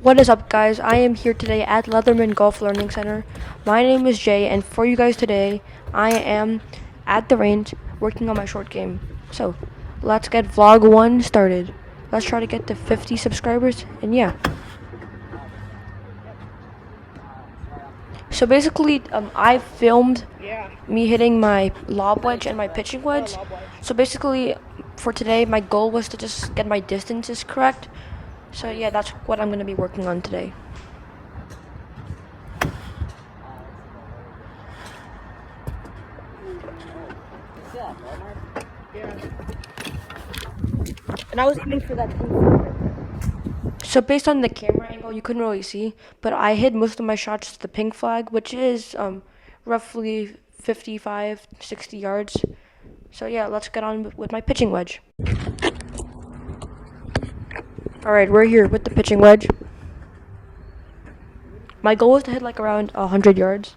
What is up, guys? I am here today at Leatherman Golf Learning Center. My name is Jay, and for you guys today, I am at the range working on my short game. So, let's get vlog 1 started. Let's try to get to 50 subscribers, and yeah. So basically, I filmed me hitting my lob wedge and my pitching wedge. So basically, for today, my goal was to just get my distances correct. So yeah, that's what I'm going to be working on today. And I was aiming for that pink. So based on the camera angle, you couldn't really see, but I hit most of my shots to the pink flag, which is roughly 55, 60 yards. So yeah, let's get on with my pitching wedge. All right, we're here with the pitching wedge. My goal is to hit like around 100 yards.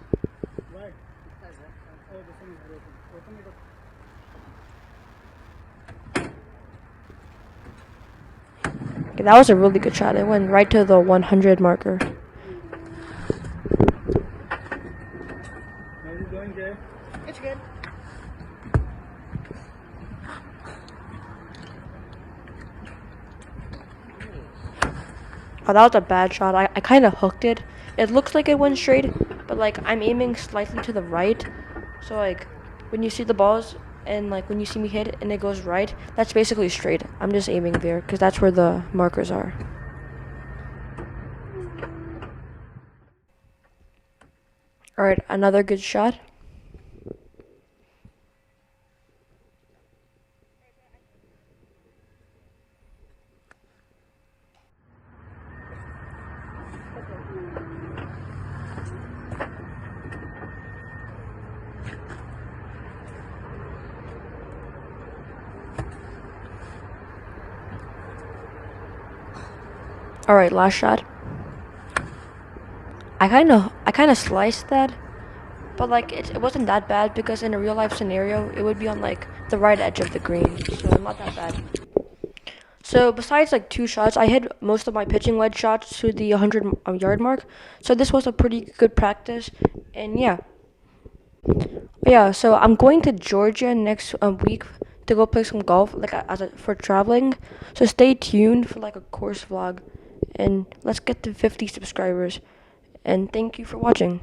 Okay, that was a really good shot. It went right to the 100 marker. How's it going, Jay? It's good. Oh, that was a bad shot. I kind of hooked it. It looks like it went straight, but like I'm aiming slightly to the right. So like when you see the balls and like when you see me hit and it goes right, that's basically straight. I'm just aiming there because that's where the markers are. All right, another good shot. All right, last shot. I kind of sliced that, but like it wasn't that bad because in a real life scenario, it would be on like the right edge of the green, so not that bad. So besides like 2 shots, I hit most of my pitching wedge shots to the 100 yard mark. So this was a pretty good practice, and yeah. Yeah, so I'm going to Georgia next week to go play some golf, like for traveling. So stay tuned for like a course vlog, and let's get to 50 subscribers. And thank you for watching.